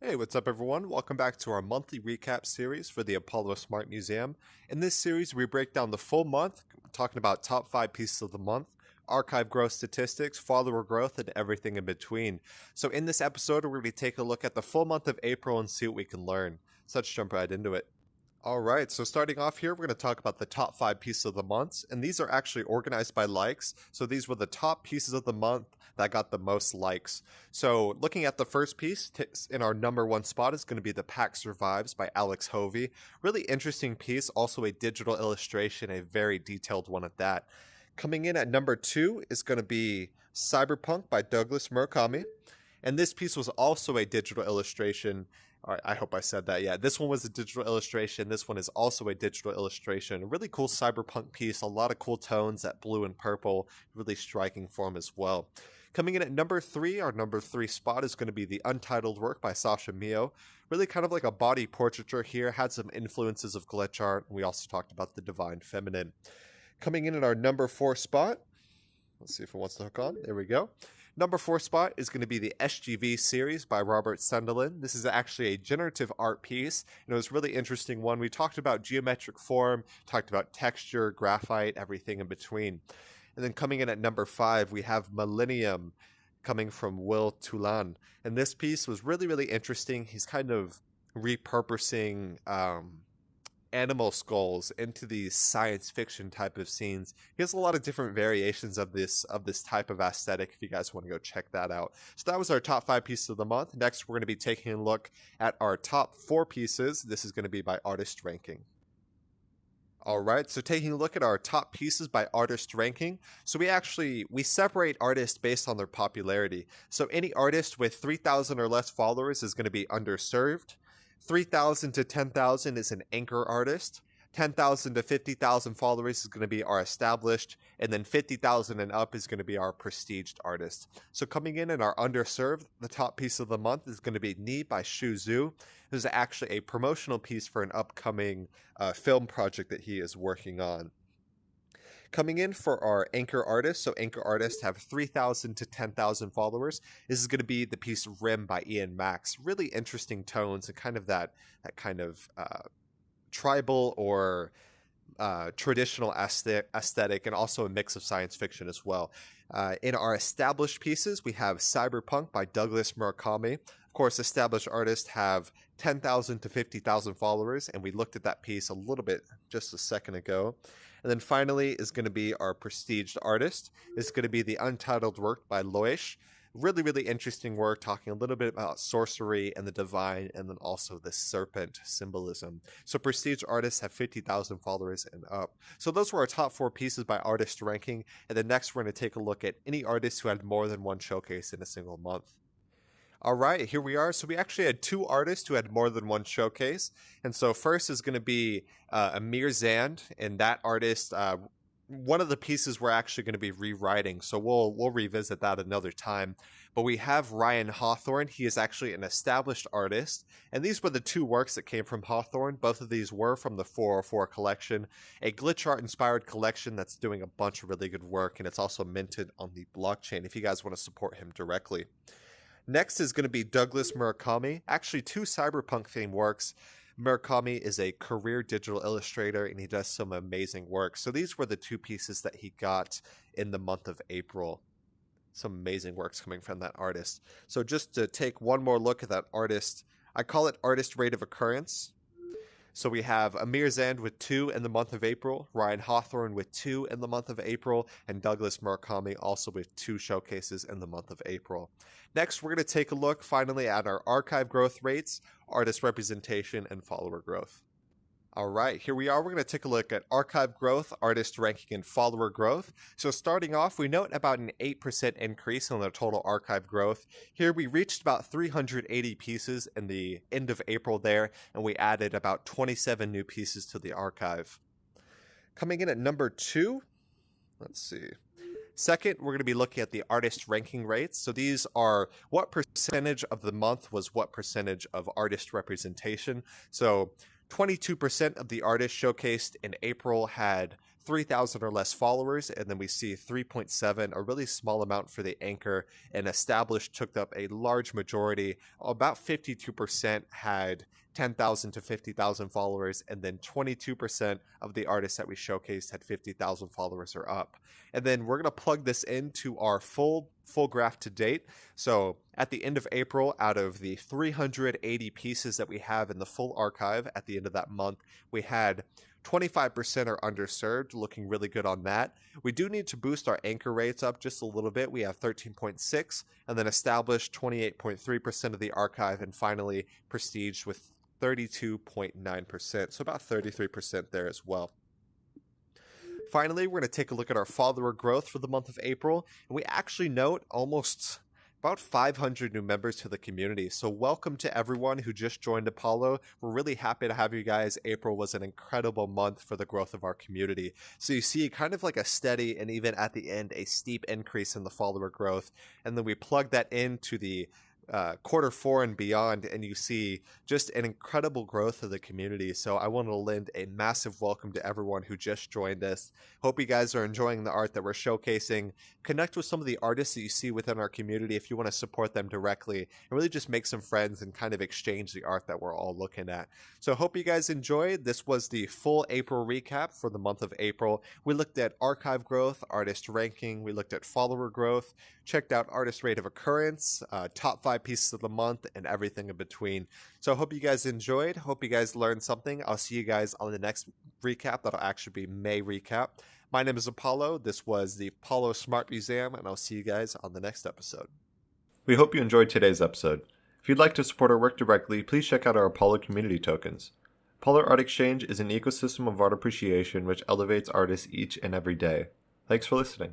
Hey, what's up, everyone? Welcome back to our monthly recap series for the Apollo Smart Museum. In this series, we break down the full month, talking about top 5 pieces of the month, archive growth statistics, follower growth, and everything in between. So, in this episode, we're going to be taking a look at the full month of April and see what we can learn. So, let's jump right into it. All right, so starting off here, we're going to talk about the top 5 pieces of the month, and these are actually organized by likes. So these were the top pieces of the month that got the most likes. So looking at the first piece in our number 1 spot is going to be The Pack Survives by Alex Hovey. Really interesting piece, also a digital illustration, a very detailed one at that. Coming in at number 2 is going to be Cyberpunk by Douglas Murakami. And this piece was also a digital illustration. All right, I hope I said that. Yeah, this one was a digital illustration. This one is also a digital illustration. A really cool cyberpunk piece. A lot of cool tones, that blue and purple. Really striking form as well. Coming in at number 3, our number 3 spot is going to be the Untitled work by Sasha Mio. Really kind of like a body portraiture here. Had some influences of glitch art. We also talked about the Divine Feminine. Coming in at our number 4 spot. Let's see if it wants to hook on. There we go. Number 4 spot is going to be the SGV series by Robert Sunderland. This is actually a generative art piece, and it was a really interesting one. We talked about geometric form, talked about texture, graphite, everything in between. And then coming in at number 5, we have Millennium coming from Will Toulan. And this piece was really, really interesting. He's kind of repurposing animal skulls into these science fiction type of scenes. He has a lot of different variations of this type of aesthetic if you guys want to go check that out. So that was our top 5 pieces of the month. Next, we're going to be taking a look at our top 4 pieces. This is going to be by artist ranking. All right, so taking a look at our top pieces by artist ranking. So we separate artists based on their popularity. So any artist with 3,000 or less followers is going to be underserved. 3,000 to 10,000 is an anchor artist. 10,000 to 50,000 followers is going to be our established, and then 50,000 and up is going to be our prestiged artist. So coming in our underserved, the top piece of the month is going to be Ni by Shu Zhu. This is actually a promotional piece for an upcoming film project that he is working on. Coming in for our anchor artists, so anchor artists have 3,000 to 10,000 followers. This is going to be the piece Rim by Ian Max. Really interesting tones and kind of that kind of tribal or traditional aesthetic, and also a mix of science fiction as well. In our established pieces, we have Cyberpunk by Douglas Murakami. Of course, established artists have 10,000 to 50,000 followers, and we looked at that piece a little bit just a second ago. And then finally is going to be our prestiged artist. It's going to be the Untitled work by Loesch. Really, really interesting work, talking a little bit about sorcery and the divine, and then also the serpent symbolism. So prestige artists have 50,000 followers and up. So those were our top 4 pieces by artist ranking. And then next we're going to take a look at any artists who had more than one showcase in a single month. All right, here we are. So we actually had 2 artists who had more than one showcase. And so first is going to be Amir Zand, and that artist, one of the pieces we're actually going to be rewriting, so we'll revisit that another time. But we have Ryan Hawthorne. He is actually an established artist, and these were the 2 works that came from Hawthorne. Both of these were from the 404 collection, a glitch art inspired collection that's doing a bunch of really good work, and it's also minted on the blockchain if you guys want to support him directly. Next is going to be Douglas Murakami, actually 2 cyberpunk themed works. Murakami is a career digital illustrator, and he does some amazing work. So these were the 2 pieces that he got in the month of April. Some amazing works coming from that artist. So just to take one more look at that artist, I call it artist rate of occurrence. So we have Amir Zand with 2 in the month of April, Ryan Hawthorne with 2 in the month of April, and Douglas Murakami also with 2 showcases in the month of April. Next, we're going to take a look finally at our archive growth rates, artist representation, and follower growth. All right, here we are. We're going to take a look at archive growth, artist ranking, and follower growth. So starting off, we note about an 8% increase in the total archive growth. Here we reached about 380 pieces in the end of April there, and we added about 27 new pieces to the archive. Coming in at number 2, let's see. Second, we're going to be looking at the artist ranking rates. So these are what percentage of the month was what percentage of artist representation. So 22% of the artists showcased in April had 3,000 or less followers, and then we see 3.7, a really small amount for the anchor, and established took up a large majority. About 52% had 10,000 to 50,000 followers, and then 22% of the artists that we showcased had 50,000 followers or up. And then we're going to plug this into our full graph to date. So at the end of April, out of the 380 pieces that we have in the full archive at the end of that month, we had 25% are underserved, looking really good on that. We do need to boost our anchor rates up just a little bit. We have 13.6, and then established 28.3% of the archive, and finally prestige with 32.9%, so about 33% there as well. Finally, we're going to take a look at our follower growth for the month of April, and we actually note almost about 500 new members to the community. So welcome to everyone who just joined Apollo. We're really happy to have you guys. April was an incredible month for the growth of our community. So you see kind of like a steady and even at the end, a steep increase in the follower growth. And then we plug that into the quarter 4 and beyond, and you see just an incredible growth of the community. So I want to lend a massive welcome to everyone who just joined us. Hope you guys are enjoying the art that we're showcasing. Connect with some of the artists that you see within our community if you want to support them directly, and really just make some friends and kind of exchange the art that we're all looking at. So hope you guys enjoyed. This was the full April recap for the month of April. We looked at archive growth, artist ranking, we looked at follower growth, checked out artist rate of occurrence, top 5 pieces of the month, and everything in between. So I hope you guys enjoyed. Hope you guys learned something. I'll see you guys on the next recap. That'll actually be May recap. My name is Apollo. This was the Apollo Smart Museum, and I'll see you guys on the next episode. We hope you enjoyed today's episode. If you'd like to support our work directly, please check out our Apollo community tokens. Apollo Art Exchange is an ecosystem of art appreciation which elevates artists each and every day. Thanks for listening.